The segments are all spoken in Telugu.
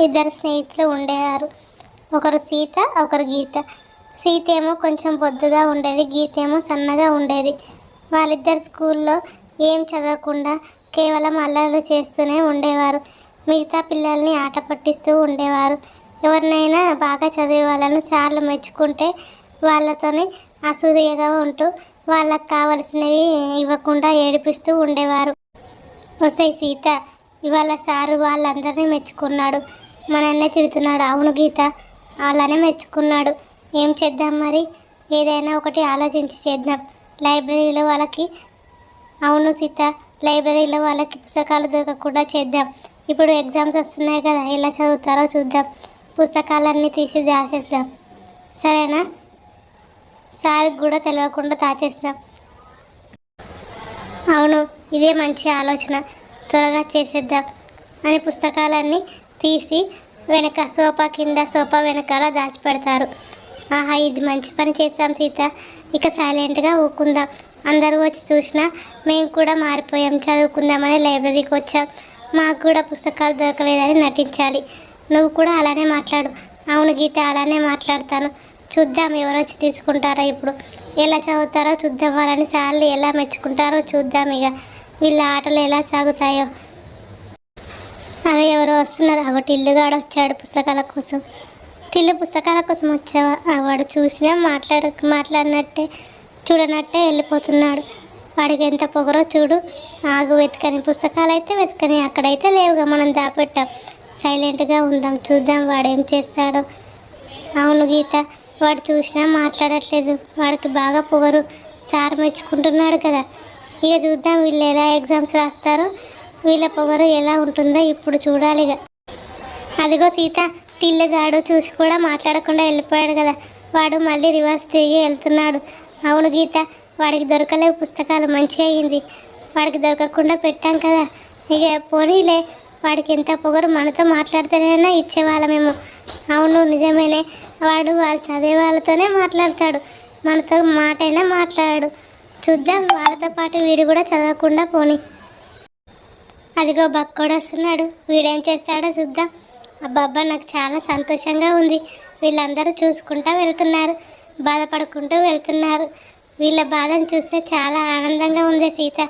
ఇద్దరు స్నేహితులు ఉండేవారు. ఒకరు సీత, ఒకరు గీత. సీత ఏమో కొంచెం బొద్దుగా ఉండేది, గీత ఏమో సన్నగా ఉండేది. వాళ్ళిద్దరు స్కూల్లో ఏం చదవకుండా కేవలం అల్లర్లు చేస్తూనే ఉండేవారు. మిగతా పిల్లల్ని ఆట పట్టిస్తూ ఉండేవారు. ఎవరినైనా బాగా చదివే వాళ్ళను సార్లు మెచ్చుకుంటే వాళ్ళతోనే అసూయగా ఉంటూ వాళ్ళకు కావలసినవి ఇవ్వకుండా ఏడిపిస్తూ ఉండేవారు. వస్తాయి సీత, ఇవాళ సారు వాళ్ళందరినీ మెచ్చుకున్నాడు, మనన్నే తిడుతున్నాడు. అవును గీత, అలానే మెచ్చుకున్నాడు. ఏం చేద్దాం మరి? ఏదైనా ఒకటి ఆలోచించి చేద్దాం. లైబ్రరీలో వాళ్ళకి అవును సీత, లైబ్రరీలో వాళ్ళకి పుస్తకాలు దొరకకుండా చేద్దాం. ఇప్పుడు ఎగ్జామ్స్ వస్తున్నాయి కదా, ఎలా చదువుతారో చూద్దాం. పుస్తకాలన్నీ తీసి దాచేద్దాం, సరేనా? సార్కి కూడా తెలియకుండా దాచేద్దాం. అవును, ఇదే మంచి ఆలోచన, త్వరగా చేసేద్దాం అని పుస్తకాలన్నీ తీసి వెనక సోఫా కింద, సోఫా వెనకాల దాచిపెడతారు. ఆహా, ఇది మంచి పని చేస్తాం సీత, ఇక సైలెంట్గా ఊకుందాం. అందరూ వచ్చి చూసినా మేము కూడా మారిపోయాం, చదువుకుందామని లైబ్రరీకి వచ్చాం, మాకు కూడా పుస్తకాలు దొరకలేదని నటించాలి. నువ్వు కూడా అలానే మాట్లాడు. అవును గీత, అలానే మాట్లాడతాను. చూద్దాం ఎవరు వచ్చి తీసుకుంటారో. ఇప్పుడు ఎలా చదువుతారో చూద్దాం, వాళ్ళని సార్లు ఎలా మెచ్చుకుంటారో చూద్దాం. ఇక వీళ్ళ ఆటలు ఎలా సాగుతాయో. అదే ఎవరో వస్తున్నారు. అగో టిల్లుగాడు వచ్చాడు పుస్తకాల కోసం. టిల్లు, పుస్తకాల కోసం వచ్చావా? వాడు చూసినా మాట్లాడినట్టే చూడనట్టే వెళ్ళిపోతున్నాడు. వాడికి ఎంత పొగరో చూడు. ఆగు, వెతకని పుస్తకాలు అయితే వెతకని, అక్కడైతే లేవుగా, మనం దాపెట్టాం. సైలెంట్గా ఉందాం, చూద్దాం వాడేం చేస్తాడో. అవును గీత, వాడు చూసినా మాట్లాడట్లేదు, వాడికి బాగా పొగరు. సార్ మెచ్చుకుంటున్నాడు కదా. ఇక చూద్దాం వీళ్ళు ఎలా ఎగ్జామ్స్ రాస్తారో, వీళ్ళ పొగరు ఎలా ఉంటుందో ఇప్పుడు చూడాలిగా. అదిగో సీత, టిల్లుగాడు చూసి కూడా మాట్లాడకుండా వెళ్ళిపోయాడు కదా, వాడు మళ్ళీ రివర్స్ తిరిగి వెళ్తున్నాడు. అవును గీత, వాడికి దొరకలేవు పుస్తకాలు, మంచి అయ్యింది. వాడికి దొరకకుండా పెట్టాం కదా. ఇక పోనీలే, వాడికి ఎంత పొగరు, మనతో మాట్లాడితేనైనా ఇచ్చేవాళ్ళమేమో. అవును నిజమేనే, వాడు చదివే వాళ్ళతోనే మాట్లాడతాడు, మనతో మాటైనా మాట్లాడాడు. చూద్దాం, వాళ్ళతో పాటు వీడు కూడా చదవకుండా పోనీ. అదిగో బక్కోడు వస్తున్నాడు, వీడేం చేస్తాడో చూద్దాం. అబ్బాబ్బా, నాకు చాలా సంతోషంగా ఉంది. వీళ్ళందరూ చూసుకుంటూ వెళ్తున్నారు, బాధపడుకుంటూ వెళ్తున్నారు. వీళ్ళ బాధను చూస్తే చాలా ఆనందంగా ఉంది. సీత,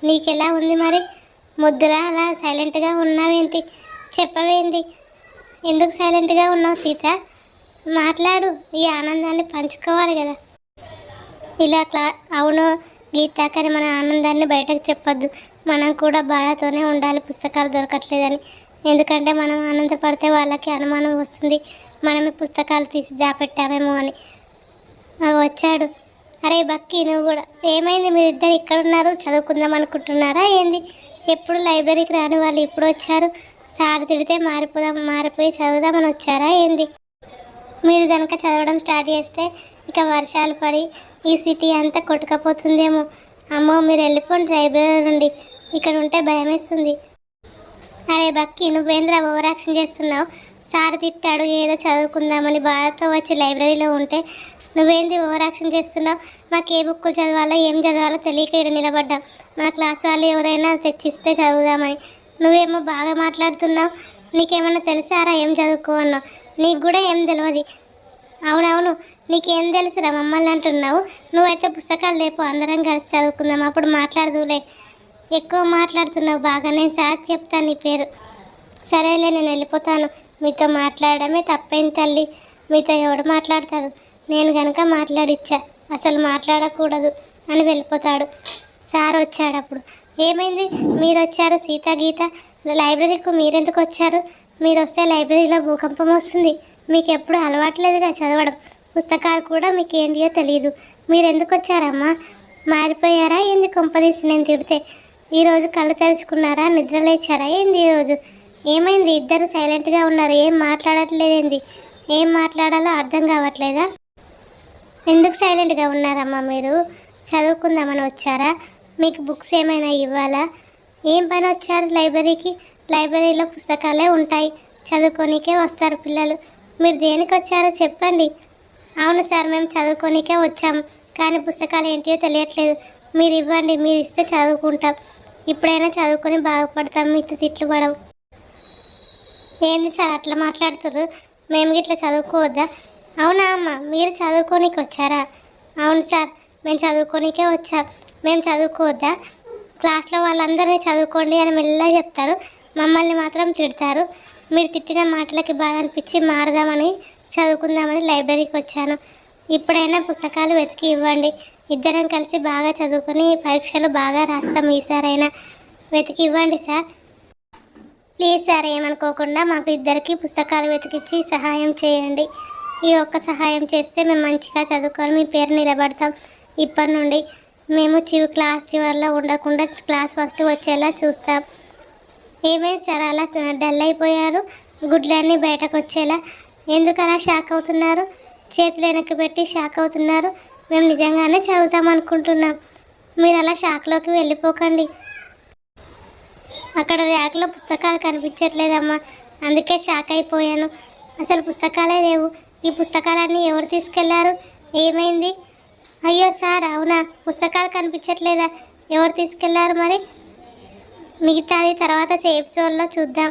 నీకెలా ఉంది మరి? ముద్దులా అలా సైలెంట్గా ఉన్నావేంటి? చెప్పవేంటి? ఎందుకు సైలెంట్గా ఉన్నావు సీత? మాట్లాడు, ఈ ఆనందాన్ని పంచుకోవాలి కదా. ఇలా అవును గీత, కానీ మన ఆనందాన్ని బయటకు చెప్పొద్దు. మనం కూడా బాధతోనే ఉండాలి పుస్తకాలు దొరకట్లేదని. ఎందుకంటే మనం ఆనందపడితే వాళ్ళకి అనుమానం వస్తుంది, మనమే పుస్తకాలు తీసి దాపెట్టామేమో అని. వచ్చాడు. అరే బక్కి, నువ్వు కూడా ఏమైంది? మీరిద్దరు ఇక్కడ ఉన్నారు, చదువుకుందాం అనుకుంటున్నారా ఏంది? ఎప్పుడు లైబ్రరీకి రాని వాళ్ళు ఇప్పుడు వచ్చారు. సార్ తిడితే మారిపోయి చదువుదామని వచ్చారా ఏంది? మీరు కనుక చదవడం స్టార్ట్ చేస్తే ఇక వర్షాలు పడి ఈ సిటీ అంతా కొట్టుకపోతుందేమో. అమ్మో, మీరు వెళ్ళిపోండి లైబ్రరీ నుండి, ఇక్కడ ఉంటే భయం వేస్తుంది. అరే బక్కి, నువ్వేంద్ర ఓవర్ యాక్షన్ చేస్తున్నావు? సార్ తిట్టాడు ఏదో చదువుకుందామని బాధతో వచ్చి లైబ్రరీలో ఉంటే నువ్వేంది ఓవర్ యాక్షన్ చేస్తున్నావు? మాకు ఏ బుక్కులు చదవాలో ఏం చదవాలో తెలియక ఇక్కడ నిలబడ్డాం. మన క్లాస్ వాళ్ళు ఎవరైనా తెచ్చిస్తే చదువుదామని. నువ్వేమో బాగా మాట్లాడుతున్నావు. నీకేమన్నా తెలుసారా ఏం చదువుకో అన్నావు? నీకు కూడా ఏం తెలియదు. అవునవును, నీకేం తెలుసురా మమ్మల్ని అంటున్నావు? నువ్వైతే పుస్తకాలు లేపు, అందరం కలిసి చదువుకుందాం, అప్పుడు మాట్లాడదులే. ఎక్కువ మాట్లాడుతున్నావు బాగా, నేను సార్కి చెప్తాను నీ పేరు. సరేలే, నేను వెళ్ళిపోతాను. మీతో మాట్లాడడమే తప్పైంది తల్లి, మీతో ఎవడు మాట్లాడతారు? నేను కనుక మాట్లాడిచ్చా, అసలు మాట్లాడకూడదు అని వెళ్ళిపోతాడు. సార్ వచ్చాడు అప్పుడు. ఏమైంది? మీరు వచ్చారు సీత, గీత, లైబ్రరీకి మీరెందుకు వచ్చారు? మీరు వస్తే లైబ్రరీలో భూకంపం వస్తుంది. మీకు ఎప్పుడు అలవాట్లేదుగా చదవడం, పుస్తకాలు కూడా మీకు ఏంటియో తెలియదు. మీరు ఎందుకు వచ్చారమ్మా? మారిపోయారా ఏంది? కొంపదీసి నేను తిడితే ఈరోజు కళ్ళు తెరుచుకున్నారా? నిద్ర లేచారా ఏంది? ఈరోజు ఏమైంది? ఇద్దరు సైలెంట్గా ఉన్నారు, ఏం మాట్లాడట్లేదేంది? ఏం మాట్లాడాలో అర్థం కావట్లేదా? ఎందుకు సైలెంట్గా ఉన్నారమ్మా? మీరు చదువుకుందామని వచ్చారా? మీకు బుక్స్ ఏమైనా ఇవ్వాలా? ఏం పని వచ్చారు లైబ్రరీకి? లైబ్రరీలో పుస్తకాలే ఉంటాయి, చదువుకోనికే వస్తారు పిల్లలు. మీరు దేనికి వచ్చారో చెప్పండి. అవును సార్, మేము చదువుకోనికే వచ్చాము, కానీ పుస్తకాలు ఏంటియో తెలియట్లేదు. మీరు ఇవ్వండి, మీరు ఇస్తే చదువుకుంటాం. ఇప్పుడైనా చదువుకొని బాగుపడతాం, మీతో తిట్లు పడవు. ఏంది సార్ అట్లా మాట్లాడుతుర్రు? మేము గిట్లా చదువుకోవద్దా? అవునా అమ్మ, మీరు చదువుకోనికి వచ్చారా? అవును సార్, మేము చదువుకోనికే వచ్చాం. మేము చదువుకోవద్దా? క్లాస్లో వాళ్ళందరినీ చదువుకోండి అని మెల్లగా చెప్తారు, మమ్మల్ని మాత్రం తిడతారు. మీరు తిట్టిన మాటలకి బాధ అనిపించి మారదామని చదువుకుందామని లైబ్రరీకి వచ్చాను. ఇప్పుడైనా పుస్తకాలు వెతికి ఇవ్వండి. ఇద్దరం కలిసి బాగా చదువుకొని పరీక్షలు బాగా రాస్తాం. ఈసారైనా వెతికి ఇవ్వండి సార్. ప్లీజ్ సార్, ఏమనుకోకుండా మాకు ఇద్దరికి పుస్తకాలు వెతికిచ్చి సహాయం చేయండి. ఈ ఒక్క సహాయం చేస్తే మేము మంచిగా చదువుకొని మీ పేరు నిలబడతాం. ఇప్పటి నుండి మేము క్లాస్ చివరిలో ఉండకుండా క్లాస్ ఫస్ట్ వచ్చేలా చూస్తాం. ఏమైంది సార్ అలా డల్ అయిపోయారు? గుడ్లన్నీ బయటకు వచ్చేలా ఎందుకలా షాక్ అవుతున్నారు? చేతులు వెనక్కి పెట్టి షాక్ అవుతున్నారు. మేము నిజంగానే చదువుతాం అనుకుంటున్నాం. మీరు అలా షాక్లోకి వెళ్ళిపోకండి. అక్కడ ర్యాక్లో పుస్తకాలు కనిపించట్లేదమ్మా, అందుకే షాక్ అయిపోయాను. అసలు పుస్తకాలే లేవు. ఈ పుస్తకాలన్నీ ఎవరు తీసుకెళ్లారు? ఏమైంది? అయ్యో సార్, అవునా, పుస్తకాలు కనిపించట్లేదా? ఎవరు తీసుకెళ్లారు మరి? మిగతాది తర్వాత సేఫ్ జోన్లో చూద్దాం.